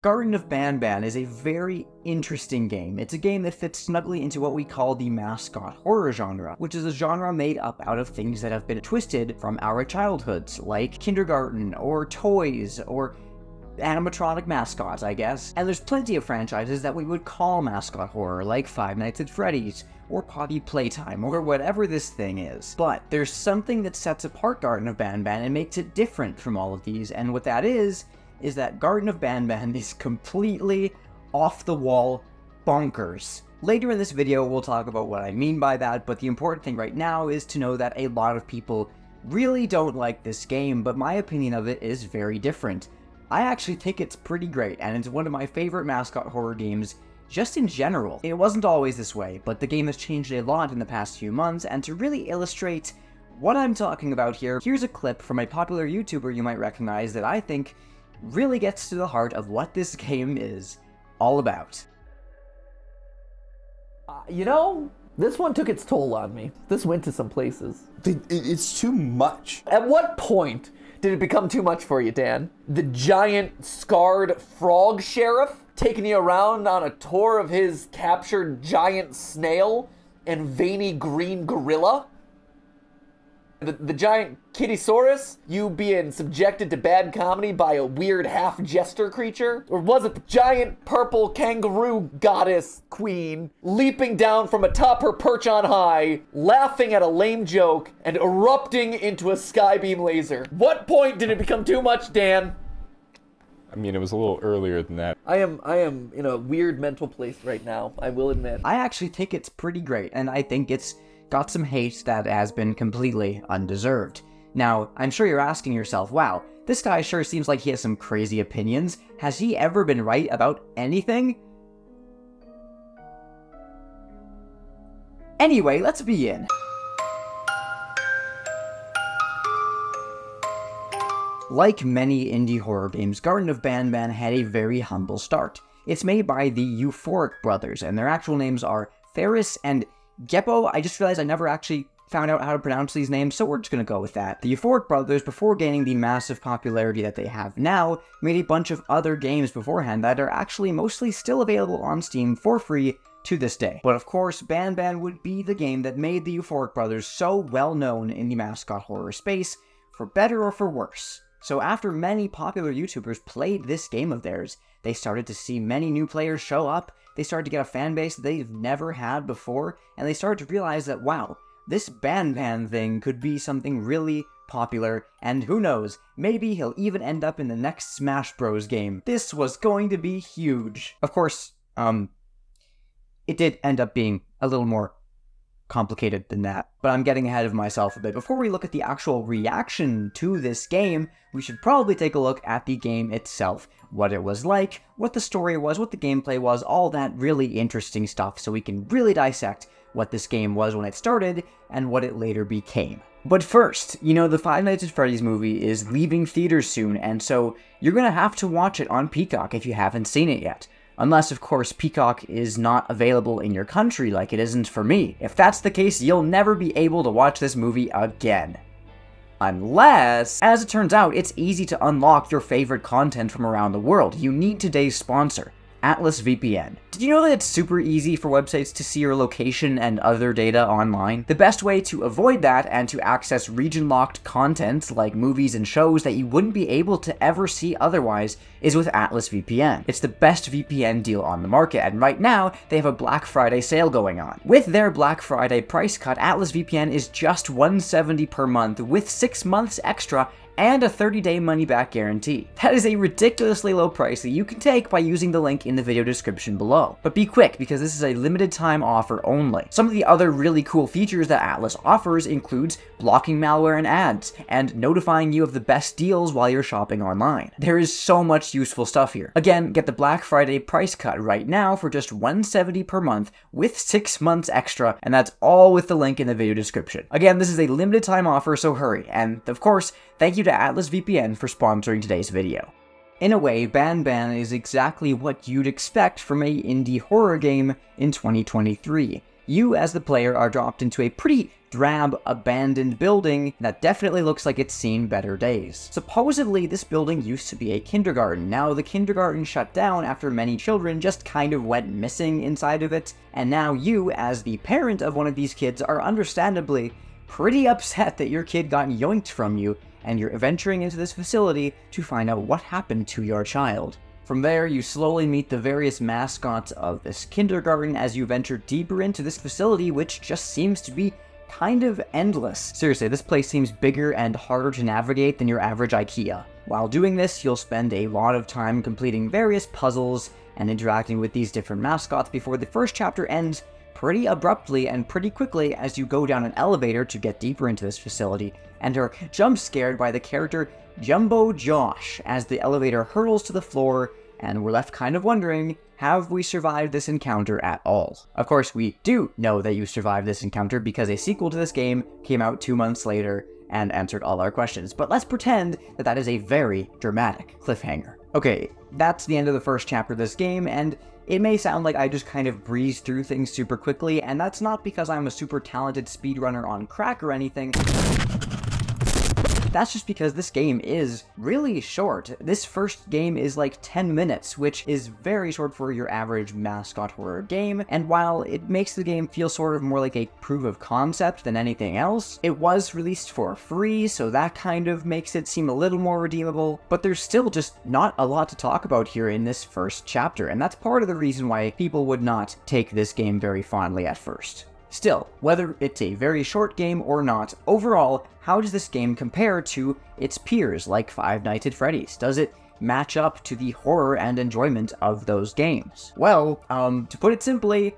Garten of Banban is a very interesting game. It's a game that fits snugly into what we call the mascot horror genre, which is a genre made up out of things that have been twisted from our childhoods, like kindergarten, or toys, or animatronic mascots, I guess. And there's plenty of franchises that we would call mascot horror, like Five Nights at Freddy's, or Poppy Playtime, or whatever this thing is. But there's something that sets apart Garten of Banban and makes it different from all of these, and what that is that Garten of Banban is completely off-the-wall bonkers. Later in this video, we'll talk about what I mean by that, but the important thing right now is to know that a lot of people really don't like this game, but my opinion of it is very different. I actually think it's pretty great, and it's one of my favorite mascot horror games just in general. It wasn't always this way, but the game has changed a lot in the past few months, and to really illustrate what I'm talking about here, here's a clip from a popular YouTuber you might recognize that I think really gets to the heart of what this game is all about. You know, this one took its toll on me. This went to some places. It's too much. At what point did it become too much for you, Dan? The giant, scarred frog sheriff taking you around on a tour of his captured giant snail and veiny green gorilla? The giant Kittysaurus, you being subjected to bad comedy by a weird half-jester creature? Or was it the giant purple kangaroo goddess queen leaping down from atop her perch on high, laughing at a lame joke, and erupting into a skybeam laser? What point did it become too much, Dan? I mean, it was a little earlier than that. I am in a weird mental place right now, I will admit. I actually think it's pretty great, and I think it's got some hate that has been completely undeserved. Now, I'm sure you're asking yourself, wow, this guy sure seems like he has some crazy opinions. Has he ever been right about anything? Anyway, let's begin. Like many indie horror games, Garten of Banban had a very humble start. It's made by the Euphoric brothers, and their actual names are Ferris and Geppo. I just realized I never actually found out how to pronounce these names, so we're just gonna go with that. The Euphoric brothers, before gaining the massive popularity that they have now, made a bunch of other games beforehand that are actually mostly still available on Steam for free to this day. But of course, Banban would be the game that made the Euphoric brothers so well known in the mascot horror space, for better or for worse. So after many popular YouTubers played this game of theirs, they started to see many new players show up, they started to get a fan base that they've never had before, and they started to realize that, wow, this Banban thing could be something really popular, and who knows, maybe he'll even end up in the next Smash Bros. Game. This was going to be huge. Of course, it did end up being a little more complicated than that, but I'm getting ahead of myself a bit. Before we look at the actual reaction to this game, we should probably take a look at the game itself, what it was like, what the story was, what the gameplay was, all that really interesting stuff, so we can really dissect what this game was when it started and what it later became. But first, you know, the Five Nights at Freddy's movie is leaving theaters soon, and so you're gonna have to watch it on Peacock if you haven't seen it yet. Unless, of course, Peacock is not available in your country like it isn't for me. If that's the case, you'll never be able to watch this movie again. Unless, as it turns out, it's easy to unlock your favorite content from around the world. You need today's sponsor, Atlas VPN. Did you know that it's super easy for websites to see your location and other data online? The best way to avoid that and to access region-locked content like movies and shows that you wouldn't be able to ever see otherwise is with Atlas VPN. It's the best VPN deal on the market, and right now they have a Black Friday sale going on. With their Black Friday price cut, Atlas VPN is just $170 per month with 6 months extra and a 30-day money-back guarantee. That is a ridiculously low price that you can take by using the link in the video description below. But be quick, because this is a limited time offer only. Some of the other really cool features that Atlas offers includes blocking malware and ads, and notifying you of the best deals while you're shopping online. There is so much useful stuff here. Again, get the Black Friday price cut right now for just $170 per month with 6 months extra, and that's all with the link in the video description. Again, this is a limited time offer, so hurry. And of course, thank you to Atlas VPN for sponsoring today's video. In a way, Banban is exactly what you'd expect from a indie horror game in 2023. You, as the player, are dropped into a pretty drab, abandoned building that definitely looks like it's seen better days. Supposedly, this building used to be a kindergarten. Now, the kindergarten shut down after many children just kind of went missing inside of it, and now you, as the parent of one of these kids, are understandably pretty upset that your kid got yoinked from you, and you're venturing into this facility to find out what happened to your child. From there, you slowly meet the various mascots of this kindergarten as you venture deeper into this facility, which just seems to be kind of endless. Seriously, this place seems bigger and harder to navigate than your average IKEA. While doing this, you'll spend a lot of time completing various puzzles and interacting with these different mascots before the first chapter ends pretty abruptly and pretty quickly as you go down an elevator to get deeper into this facility and are jump scared by the character Jumbo Josh as the elevator hurtles to the floor, and we're left kind of wondering, have we survived this encounter at all? Of course, we do know that you survived this encounter because a sequel to this game came out 2 months later and answered all our questions, but let's pretend that that is a very dramatic cliffhanger. Okay, that's the end of the first chapter of this game, and it may sound like I just kind of breezed through things super quickly, and that's not because I'm a super talented speedrunner on crack or anything. That's just because this game is really short. This first game is like 10 minutes, which is very short for your average mascot horror game, and while it makes the game feel sort of more like a proof of concept than anything else, it was released for free, so that kind of makes it seem a little more redeemable, but there's still just not a lot to talk about here in this first chapter, and that's part of the reason why people would not take this game very fondly at first. Still, whether it's a very short game or not, overall, how does this game compare to its peers like Five Nights at Freddy's? Does it match up to the horror and enjoyment of those games? Well, to put it simply,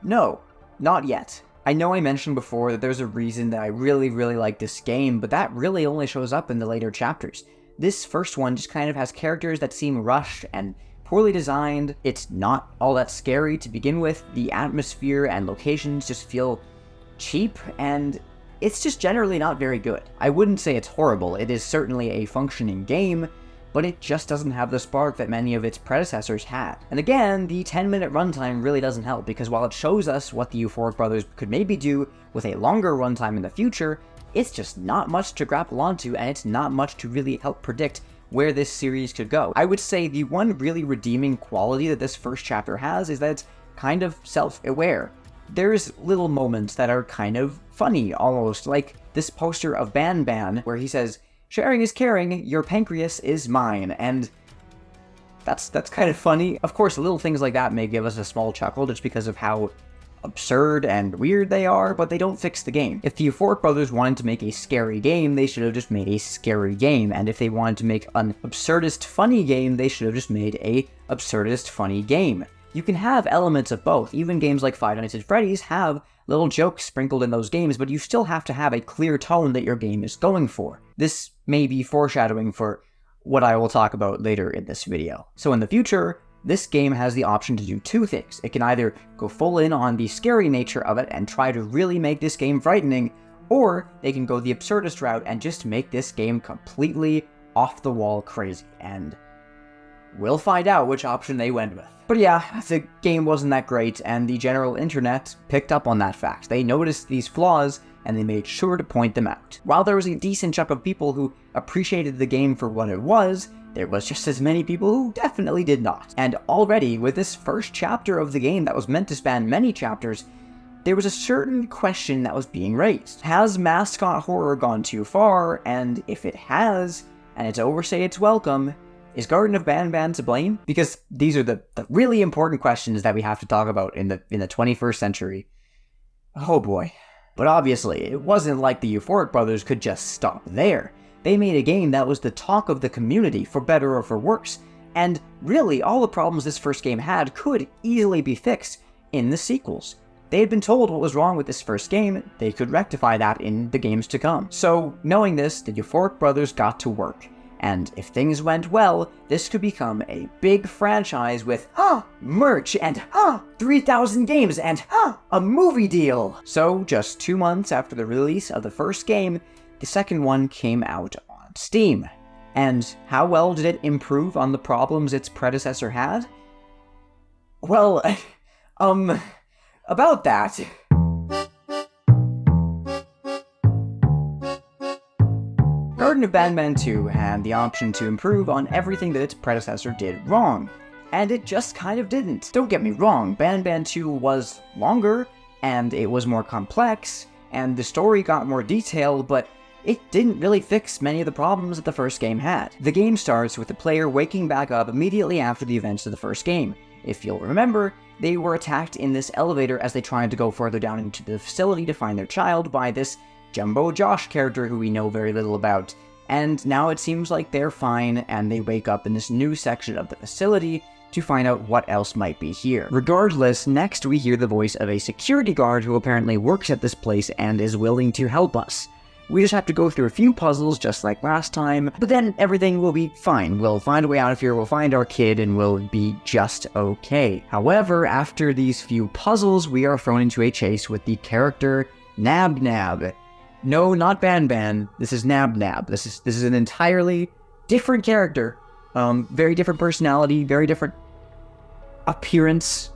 no, not yet. I know I mentioned before that there's a reason that I really like this game, but that really only shows up in the later chapters. This first one just kind of has characters that seem rushed and poorly designed. It's not all that scary to begin with. The atmosphere and locations just feel cheap, and it's just generally not very good. I wouldn't say it's horrible. It is certainly a functioning game, but it just doesn't have the spark that many of its predecessors had. And again, the 10-minute runtime really doesn't help, because while it shows us what the Euphoric brothers could maybe do with a longer runtime in the future, it's just not much to grapple onto, and it's not much to really help predict where this series could go. I would say the one really redeeming quality that this first chapter has is that it's kind of self-aware. There's little moments that are kind of funny, almost, like this poster of Banban where he says, "Sharing is caring, your pancreas is mine," and that's kind of funny. Of course, little things like that may give us a small chuckle just because of how absurd and weird they are, but they don't fix the game. If the Euphoric brothers wanted to make a scary game, they should have just made a scary game, and if they wanted to make an absurdist funny game, they should have just made a absurdist funny game. You can have elements of both. Even games like Five Nights at Freddy's have little jokes sprinkled in those games, but you still have to have a clear tone that your game is going for. This may be foreshadowing for what I will talk about later in this video. So in the future, this game has the option to do two things. It can either go full in on the scary nature of it and try to really make this game frightening, or they can go the absurdist route and just make this game completely off-the-wall crazy, and we'll find out which option they went with. But yeah, the game wasn't that great, and the general internet picked up on that fact. They noticed these flaws, and they made sure to point them out. While there was a decent chunk of people who appreciated the game for what it was, there was just as many people who definitely did not. And already, with this first chapter of the game that was meant to span many chapters, there was a certain question that was being raised. Has mascot horror gone too far? And if it has, and it's overstayed its welcome, is Garten of Banban to blame? Because these are the really important questions that we have to talk about in the 21st century. Oh boy. But obviously, it wasn't like the Euphoric brothers could just stop there. They made a game that was the talk of the community, for better or for worse, and really all the problems this first game had could easily be fixed in the sequels. They had been told what was wrong with this first game, they could rectify that in the games to come. So, knowing this, the Euphoric brothers got to work, and if things went well, this could become a big franchise with, merch, and, 3,000 games, and, a movie deal! So, just 2 months after the release of the first game, the second one came out on Steam. And how well did it improve on the problems its predecessor had? Well, about that. Garten of Banban 2 had the option to improve on everything that its predecessor did wrong, and it just kind of didn't. Don't get me wrong, Banban 2 was longer, and it was more complex, and the story got more detailed, but it didn't really fix many of the problems that the first game had. The game starts with the player waking back up immediately after the events of the first game. If you'll remember, they were attacked in this elevator as they tried to go further down into the facility to find their child by this Jumbo Josh character who we know very little about. And now it seems like they're fine, and they wake up in this new section of the facility to find out what else might be here. Regardless, next we hear the voice of a security guard who apparently works at this place and is willing to help us. We just have to go through a few puzzles just like last time, but then everything will be fine. We'll find a way out of here, we'll find our kid, and we'll be just okay. However, after these few puzzles, we are thrown into a chase with the character Nab Nab. No, not Banban. This is Nab Nab. This is an entirely different character. Very different personality, very different appearance.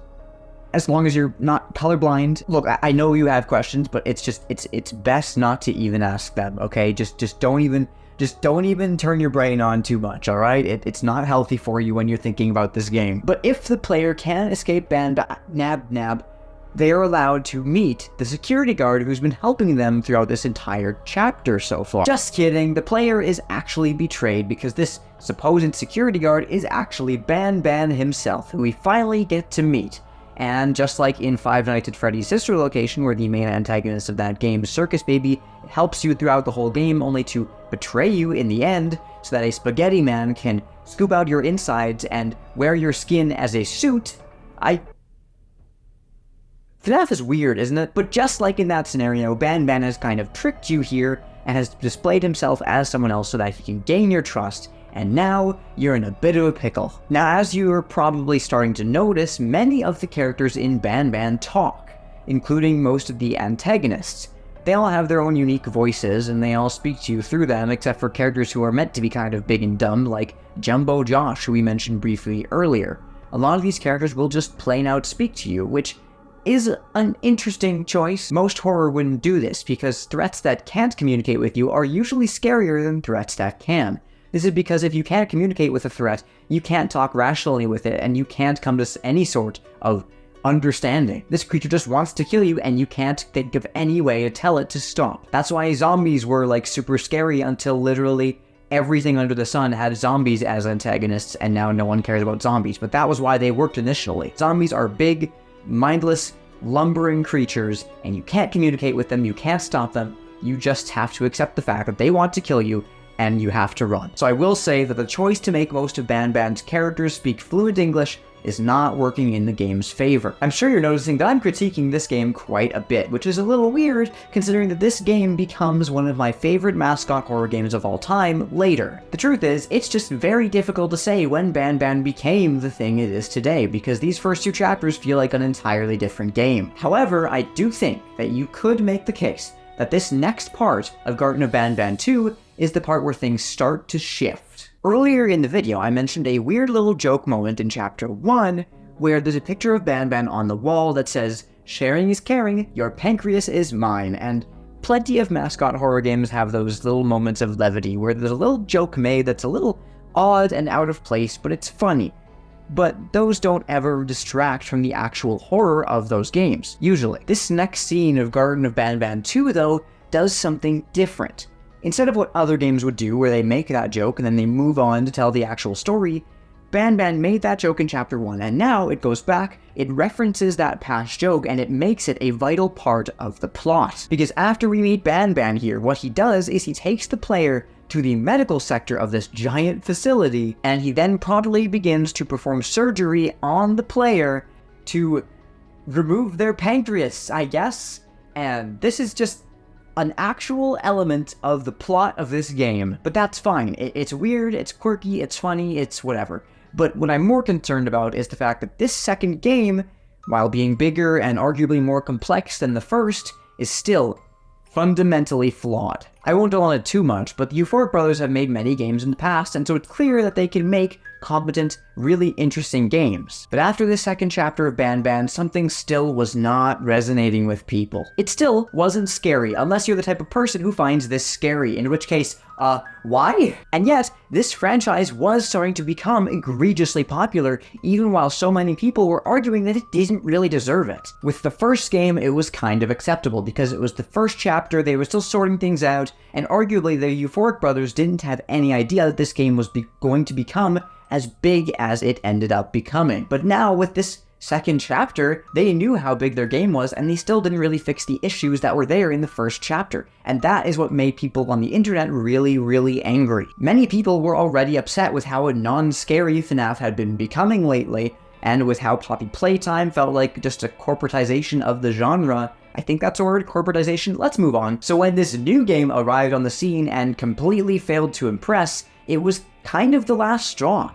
As long as you're not colorblind. Look, I know you have questions, but it's best not to even ask them, okay? Just don't even turn your brain on too much, all right? It's not healthy for you when you're thinking about this game. But if the player can escape Nab Nab, they are allowed to meet the security guard who's been helping them throughout this entire chapter so far. Just kidding, the player is actually betrayed because this supposed security guard is actually Banban himself, who we finally get to meet. And just like in Five Nights at Freddy's sister location, where the main antagonist of that game, Circus Baby, helps you throughout the whole game only to betray you in the end, so that a spaghetti man can scoop out your insides and wear your skin as a suit. FNAF is weird, isn't it? But just like in that scenario, Banban has kind of tricked you here and has displayed himself as someone else so that he can gain your trust, and now you're in a bit of a pickle. Now, as you are probably starting to notice, many of the characters in Banban talk, including most of the antagonists. They all have their own unique voices, and they all speak to you through them, except for characters who are meant to be kind of big and dumb, like Jumbo Josh, who we mentioned briefly earlier. A lot of these characters will just plain out speak to you, which is an interesting choice. Most horror wouldn't do this, because threats that can't communicate with you are usually scarier than threats that can. This is because if you can't communicate with a threat, you can't talk rationally with it, and you can't come to any sort of understanding. This creature just wants to kill you, and you can't think of any way to tell it to stop. That's why zombies were like super scary until literally everything under the sun had zombies as antagonists, and now no one cares about zombies. But that was why they worked initially. Zombies are big, mindless, lumbering creatures, and you can't communicate with them, you can't stop them, you just have to accept the fact that they want to kill you, and you have to run. So I will say that the choice to make most of Banban's characters speak fluent English is not working in the game's favor. I'm sure you're noticing that I'm critiquing this game quite a bit, which is a little weird considering that this game becomes one of my favorite mascot horror games of all time later. The truth is, it's just very difficult to say when Banban became the thing it is today, because these first two chapters feel like an entirely different game. However, I do think that you could make the case that this next part of Garten of Banban 2 is the part where things start to shift. Earlier in the video, I mentioned a weird little joke moment in Chapter 1, where there's a picture of Banban on the wall that says, "Sharing is caring, your pancreas is mine," and plenty of mascot horror games have those little moments of levity where there's a little joke made that's a little odd and out of place, but it's funny. But those don't ever distract from the actual horror of those games, usually. This next scene of Garten of Banban 2, though, does something different. Instead of what other games would do, where they make that joke and then they move on to tell the actual story, Banban made that joke in Chapter 1, and now it goes back, it references that past joke, and it makes it a vital part of the plot. Because after we meet Banban here, what he does is he takes the player to the medical sector of this giant facility, and he then promptly begins to perform surgery on the player to remove their pancreas, I guess? And this is just an actual element of the plot of this game, but that's fine. It's weird, it's quirky, it's funny, it's whatever. But what I'm more concerned about is the fact that this second game, while being bigger and arguably more complex than the first, is still fundamentally flawed. I won't dwell on it too much, but the Euphoric Brothers have made many games in the past, and so it's clear that they can make competent, really interesting games. But after the second chapter of Banban, something still was not resonating with people. It still wasn't scary, unless you're the type of person who finds this scary, in which case, why? And yet, this franchise was starting to become egregiously popular, even while so many people were arguing that it didn't really deserve it. With the first game, it was kind of acceptable, because it was the first chapter, they were still sorting things out, and arguably the Euphoric brothers didn't have any idea that this game was going to become as big as it ended up becoming. But now, with this second chapter, they knew how big their game was, and they still didn't really fix the issues that were there in the first chapter. And that is what made people on the internet really, really angry. Many people were already upset with how a non-scary FNAF had been becoming lately, and with how Poppy Playtime felt like just a corporatization of the genre. I think that's a word, corporatization. Let's move on. So when this new game arrived on the scene and completely failed to impress, it was kind of the last straw.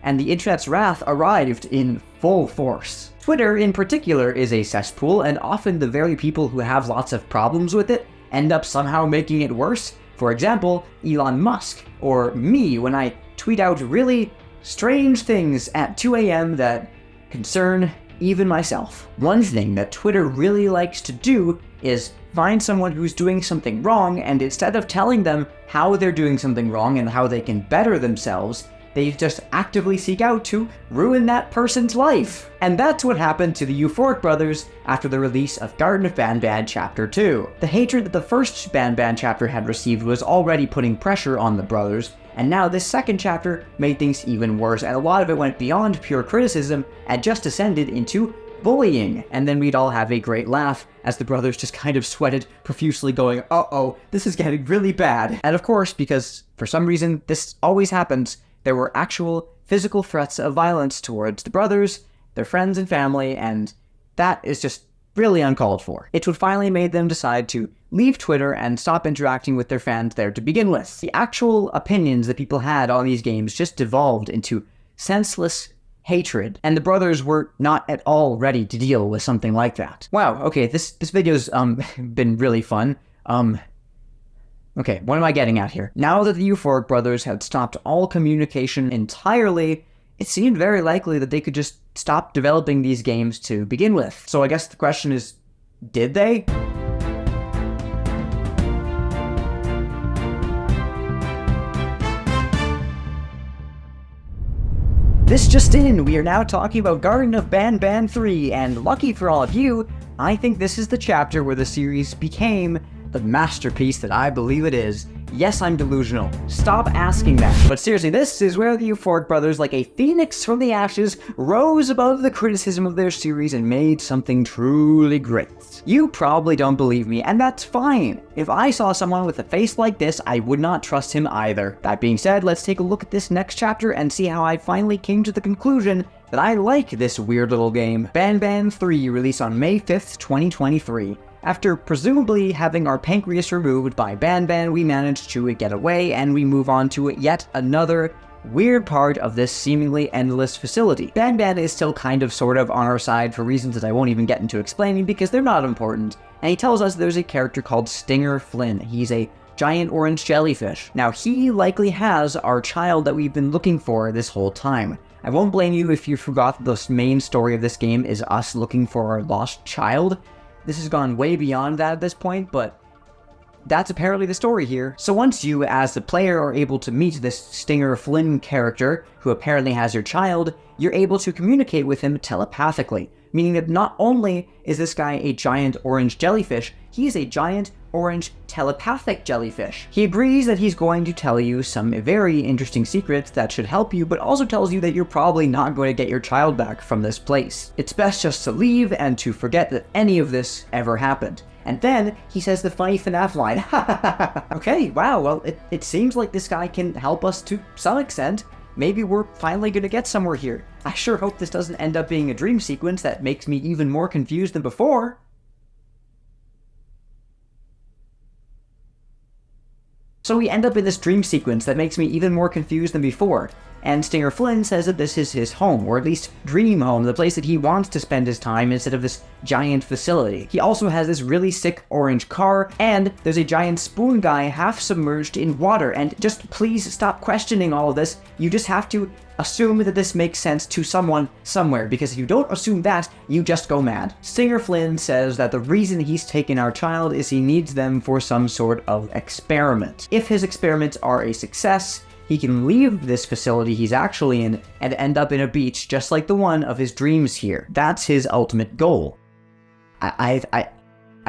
And the internet's wrath arrived in full force. Twitter, in particular, is a cesspool, and often the very people who have lots of problems with it end up somehow making it worse. For example, Elon Musk, or me when I tweet out really strange things at 2 a.m. that concern even myself. One thing that Twitter really likes to do is find someone who's doing something wrong, and instead of telling them how they're doing something wrong and how they can better themselves, they just actively seek out to ruin that person's life. And that's what happened to the Euphoric brothers after the release of Garten of Banban Chapter 2. The hatred that the first Banban chapter had received was already putting pressure on the brothers, and now this second chapter made things even worse, and a lot of it went beyond pure criticism and just descended into bullying. And then we'd all have a great laugh as the brothers just kind of sweated profusely going, uh-oh, this is getting really bad. And of course, because for some reason this always happens, there were actual physical threats of violence towards the brothers, their friends and family, and that is just really uncalled for. It's what finally made them decide to leave Twitter and stop interacting with their fans there to begin with. The actual opinions that people had on these games just devolved into senseless hatred, and the brothers were not at all ready to deal with something like that. Wow, okay, this video's been really fun. Okay, what am I getting at here? Now that the Euphoric brothers had stopped all communication entirely, it seemed very likely that they could just stop developing these games to begin with. So I guess the question is, did they? This just in, we are now talking about Garten of Banban 3, and lucky for all of you, I think this is the chapter where the series became the masterpiece that I believe it is. Yes, I'm delusional. Stop asking that. But seriously, this is where the Euphoric brothers, like a phoenix from the ashes, rose above the criticism of their series and made something truly great. You probably don't believe me, and that's fine. If I saw someone with a face like this, I would not trust him either. That being said, let's take a look at this next chapter and see how I finally came to the conclusion that I like this weird little game. Banban 3 released on May 5th, 2023. After presumably having our pancreas removed by Banban, we managed to get away, and we move on to yet another weird part of this seemingly endless facility. Banban is still kind of sort of on our side for reasons that I won't even get into explaining because they're not important, and he tells us there's a character called Stinger Flynn. He's a giant orange jellyfish. Now, he likely has our child that we've been looking for this whole time. I won't blame you if you forgot that the main story of this game is us looking for our lost child. This has gone way beyond that at this point, but that's apparently the story here. So once you, as the player, are able to meet this Stinger Flynn character, who apparently has your child, you're able to communicate with him telepathically, meaning that not only is this guy a giant orange jellyfish, he is a giant orange telepathic jellyfish. He agrees that he's going to tell you some very interesting secrets that should help you, but also tells you that you're probably not going to get your child back from this place. It's best just to leave and to forget that any of this ever happened. And then he says the funny FNAF line, okay, wow, well, it seems like this guy can help us to some extent. Maybe we're finally gonna get somewhere here. I sure hope this doesn't end up being a dream sequence that makes me even more confused than before. So we end up in this dream sequence that makes me even more confused than before. and Stinger Flynn says that this is his home, or at least dream home, the place that he wants to spend his time instead of this giant facility. He also has this really sick orange car, and there's a giant spoon guy half submerged in water, and just please stop questioning all of this. You just have to assume that this makes sense to someone somewhere, because if you don't assume that, you just go mad. Stinger Flynn says that the reason he's taken our child is he needs them for some sort of experiment. If his experiments are a success, he can leave this facility he's actually in and end up in a beach just like the one of his dreams here. That's his ultimate goal. I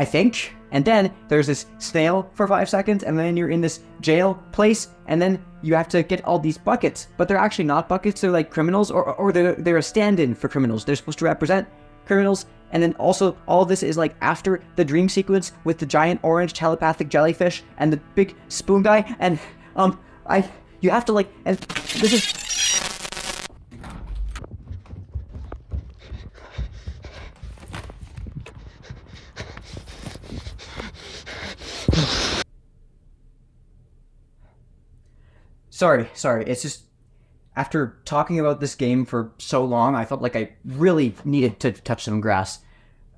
think. And then there's this snail for 5 seconds, and then you're in this jail place, and then you have to get all these buckets, but they're actually not buckets, they're like criminals, or they're a stand-in for criminals. They're supposed to represent criminals, and then also all of this is like after the dream sequence with the giant orange telepathic jellyfish and the big spoon guy, and you have to like, and this is... Sorry, it's just, after talking about this game for so long, I felt like I really needed to touch some grass.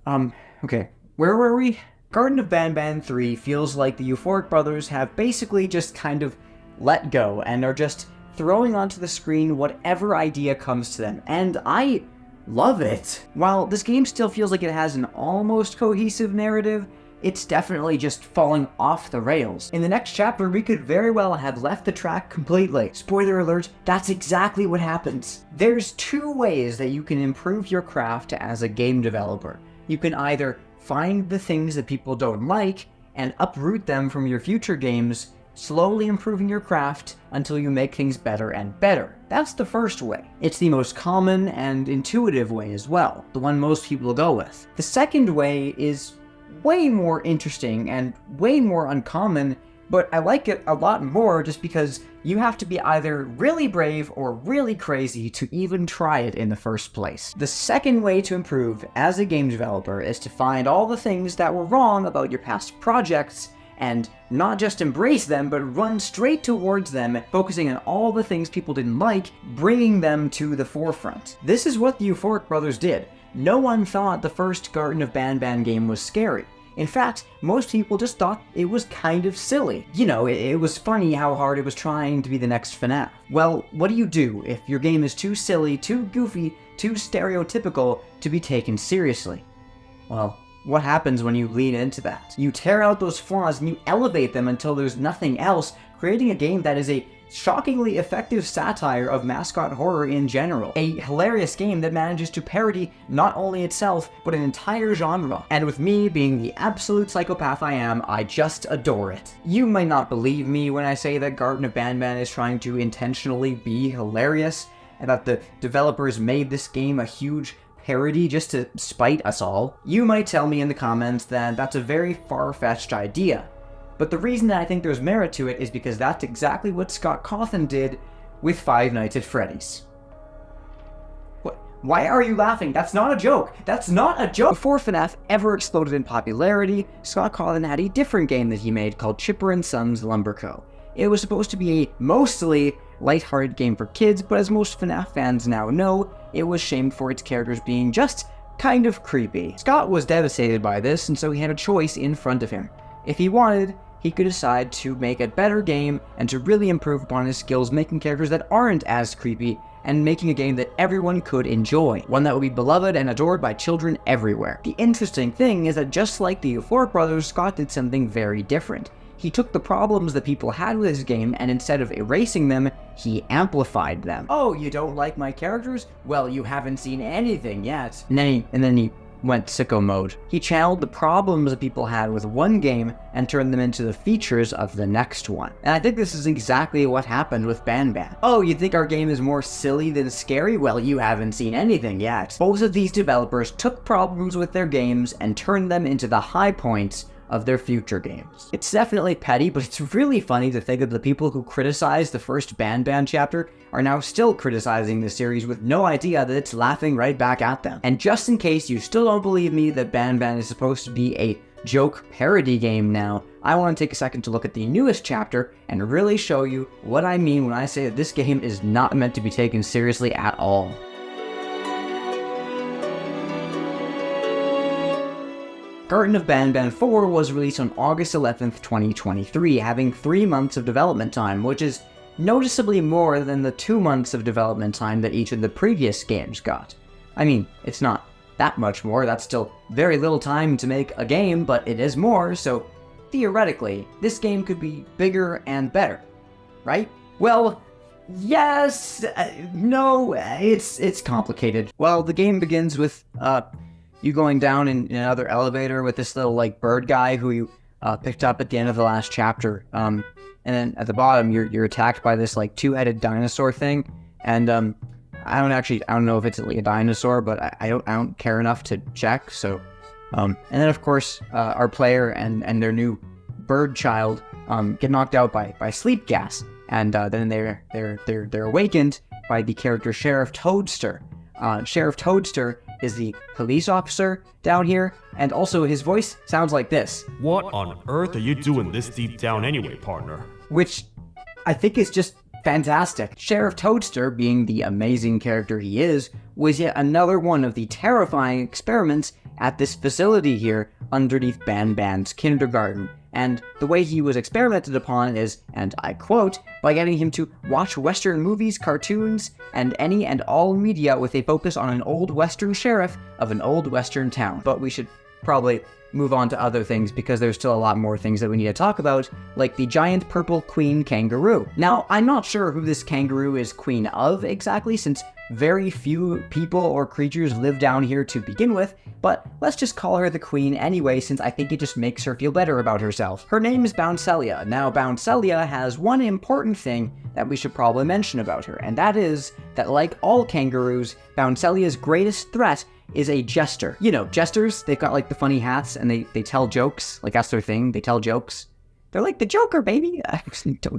Okay, where were we? Garten of Banban 3 feels like the Euphoric Brothers have basically just kind of let go and are just throwing onto the screen whatever idea comes to them, and I love it. While this game still feels like it has an almost cohesive narrative, it's definitely just falling off the rails. In the next chapter, we could very well have left the track completely. Spoiler alert, that's exactly what happens. There's two ways that you can improve your craft as a game developer. You can either find the things that people don't like and uproot them from your future games, slowly improving your craft until you make things better and better. That's the first way. It's the most common and intuitive way as well, the one most people will go with. The second way is way more interesting and way more uncommon, but I like it a lot more just because you have to be either really brave or really crazy to even try it in the first place. The second way to improve as a game developer is to find all the things that were wrong about your past projects and not just embrace them, but run straight towards them, focusing on all the things people didn't like, bringing them to the forefront. This is what the Euphoric Brothers did. No one thought the first Garten of Banban game was scary. In fact, most people just thought it was kind of silly. You know, it was funny how hard it was trying to be the next FNAF. Well, what do you do if your game is too silly, too goofy, too stereotypical to be taken seriously? Well, what happens when you lean into that? You tear out those flaws and you elevate them until there's nothing else, creating a game that is a shockingly effective satire of mascot horror in general. A hilarious game that manages to parody not only itself, but an entire genre. And with me being the absolute psychopath I am, I just adore it. You might not believe me when I say that Garten of Banban is trying to intentionally be hilarious, and that the developers made this game a huge parody just to spite us all. You might tell me in the comments that that's a very far-fetched idea. But the reason that I think there's merit to it is because that's exactly what Scott Cawthon did with Five Nights at Freddy's. What? Why are you laughing? That's not a joke! That's not a joke! Before FNAF ever exploded in popularity, Scott Cawthon had a different game that he made called Chipper and Sons Lumber Co. It was supposed to be a mostly lighthearted game for kids, but as most FNAF fans now know, it was shamed for its characters being just kind of creepy. Scott was devastated by this, and so he had a choice in front of him. If he wanted, he could decide to make a better game and to really improve upon his skills making characters that aren't as creepy and making a game that everyone could enjoy, one that would be beloved and adored by children everywhere. The interesting thing is that just like the Euphoric Brothers, Scott did something very different. He took the problems that people had with his game and instead of erasing them, he amplified them. Oh, you don't like my characters? Well, you haven't seen anything yet. And then he went sicko mode. He channeled the problems that people had with one game and turned them into the features of the next one. And I think this is exactly what happened with Banban. Oh, you think our game is more silly than scary? Well, you haven't seen anything yet. Both of these developers took problems with their games and turned them into the high points of their future games. It's definitely petty, but it's really funny to think that the people who criticized the first Banban chapter are now still criticizing the series with no idea that it's laughing right back at them. And just in case you still don't believe me that Banban is supposed to be a joke parody game now, I want to take a second to look at the newest chapter and really show you what I mean when I say that this game is not meant to be taken seriously at all. Garten of Banban 4 was released on August 11th, 2023, having 3 months of development time, which is noticeably more than the 2 months of development time that each of the previous games got. I mean, it's not that much more, that's still very little time to make a game, but it is more, so theoretically, this game could be bigger and better, right? Well, yes, no, it's complicated. Well, the game begins with, you going down in another elevator with this little, like, bird guy who you picked up at the end of the last chapter. And then at the bottom, you're attacked by this, like, two-headed dinosaur thing. And I don't know if it's like a dinosaur, but I don't care enough to check. So, and then of course, our player and their new bird child get knocked out by sleep gas, and then they're awakened by the character Sheriff Toadster. Sheriff Toadster is the police officer down here, and also his voice sounds like this. What on earth are you doing this deep down anyway, partner? Which I think is just fantastic. Sheriff Toadster, being the amazing character he is, was yet another one of the terrifying experiments at this facility here underneath Banban's kindergarten. And the way he was experimented upon is, and I quote, by getting him to watch Western movies, cartoons, and any and all media with a focus on an old Western sheriff of an old Western town. But we should probably move on to other things because there's still a lot more things that we need to talk about, like the giant purple queen kangaroo. Now, I'm not sure who this kangaroo is queen of exactly, since very few people or creatures live down here to begin with, but let's just call her the queen anyway, since I think it just makes her feel better about herself. Her name is Bouncelia. Now, Bouncelia has one important thing that we should probably mention about her, and that is that, like all kangaroos, Bouncelia's greatest threat is a jester. You know, jesters, they've got like the funny hats and they tell jokes, like that's their thing, they tell jokes. They're like the Joker, baby.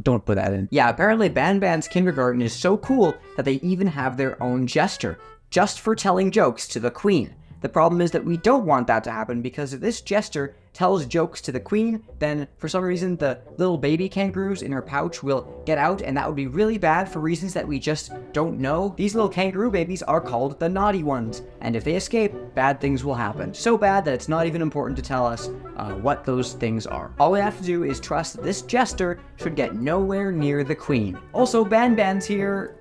Don't put that in. Yeah, apparently Banban's kindergarten is so cool that they even have their own jester, just for telling jokes to the queen. The problem is that we don't want that to happen, because if this jester tells jokes to the queen, then for some reason the little baby kangaroos in her pouch will get out, and that would be really bad for reasons that we just don't know. These little kangaroo babies are called the naughty ones, and if they escape, bad things will happen. So bad that it's not even important to tell us what those things are. All we have to do is trust that this jester should get nowhere near the queen. Also, Banban's here.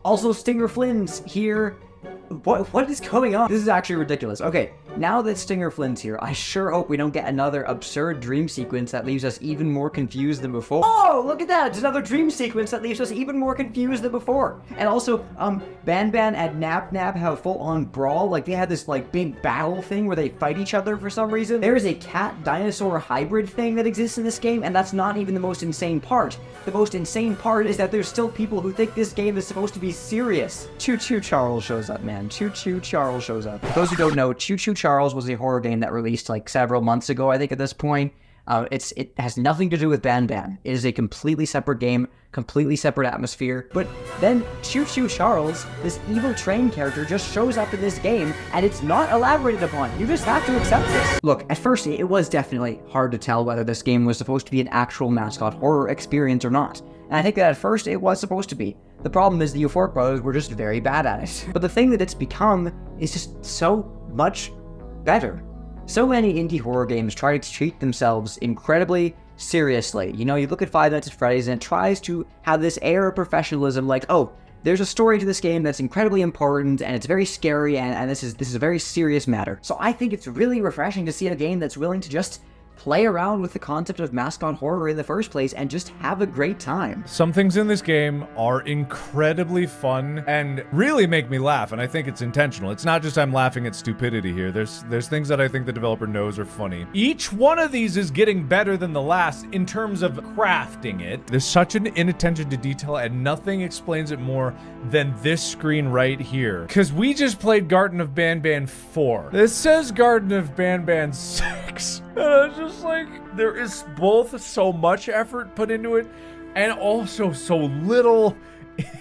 Also, Stinger Flynn's here. What is going on? This is actually ridiculous. Okay, now that Stinger Flynn's here, I sure hope we don't get another absurd dream sequence that leaves us even more confused than before. Oh, look at that! It's another dream sequence that leaves us even more confused than before. And also, Banban and Nap Nap have a full-on brawl. Like, they had this, like, big battle thing where they fight each other for some reason. There is a cat-dinosaur hybrid thing that exists in this game, and that's not even the most insane part. The most insane part is that there's still people who think this game is supposed to be serious. Choo Choo Charles shows up, man. Choo Choo Charles shows up. For those who don't know, Choo Choo Charles was a horror game that released like several months ago, I think at this point. It has nothing to do with Banban. It is a completely separate game, completely separate atmosphere. But then Choo Choo Charles, this evil train character, just shows up in this game, and it's not elaborated upon. You just have to accept this. Look, at first it was definitely hard to tell whether this game was supposed to be an actual mascot horror experience or not. And I think that at first it was supposed to be. The problem is the Euphoric Brothers were just very bad at it. But the thing that it's become is just so much better. So many indie horror games try to treat themselves incredibly seriously. You know, you look at Five Nights at Freddy's and it tries to have this air of professionalism, like, oh, there's a story to this game that's incredibly important and it's very scary, and this is a very serious matter. So I think it's really refreshing to see a game that's willing to just play around with the concept of mascot horror in the first place and just have a great time. Some things in this game are incredibly fun and really make me laugh, and I think it's intentional. It's not just I'm laughing at stupidity here. There's things that I think the developer knows are funny. Each one of these is getting better than the last in terms of crafting it. There's such an inattention to detail, and nothing explains it more than this screen right here. Because we just played Garten of Banban 4. This says Garten of Banban 6. And I was just like, there is both so much effort put into it and also so little.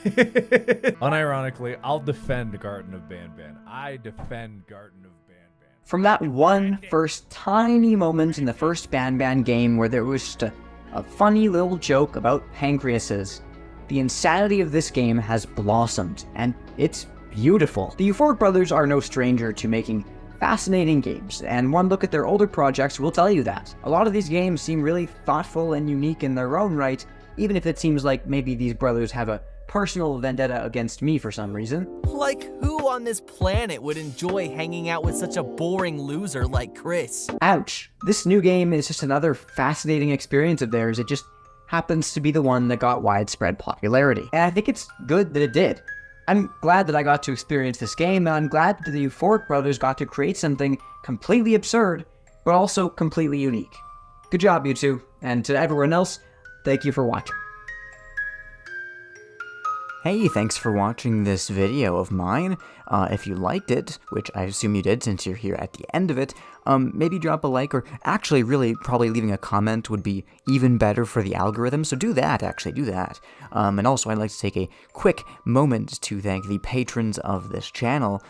Unironically, I'll defend Garten of Banban. I defend Garten of Banban. From that one first tiny moment in the first Banban game where there was just a funny little joke about pancreases, the insanity of this game has blossomed, and it's beautiful. The Euphoric brothers are no stranger to making fascinating games, and one look at their older projects will tell you that. A lot of these games seem really thoughtful and unique in their own right, even if it seems like maybe these brothers have a personal vendetta against me for some reason. Like, who on this planet would enjoy hanging out with such a boring loser like Chris? Ouch. This new game is just another fascinating experience of theirs. It just happens to be the one that got widespread popularity. And I think it's good that it did. I'm glad that I got to experience this game, and I'm glad that the Euphoric brothers got to create something completely absurd, but also completely unique. Good job, you two. And to everyone else, thank you for watching. Hey, thanks for watching this video of mine. If you liked it, which I assume you did since you're here at the end of it, maybe drop a like, or actually really probably leaving a comment would be even better for the algorithm, so do that, actually, do that. And also I'd like to take a quick moment to thank the patrons of this channel,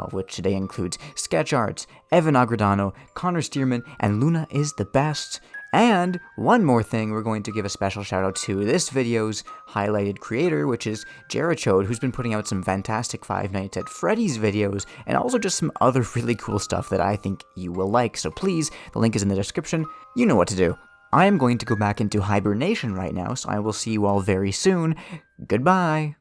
which today includes Sketch Arts, Evan Agradano, Connor Stearman, and Luna is the best. And one more thing, we're going to give a special shout out to this video's highlighted creator, which is Jerichode, who's been putting out some fantastic Five Nights at Freddy's videos, and also just some other really cool stuff that I think you will like. So please, the link is in the description. You know what to do. I am going to go back into hibernation right now, so I will see you all very soon. Goodbye.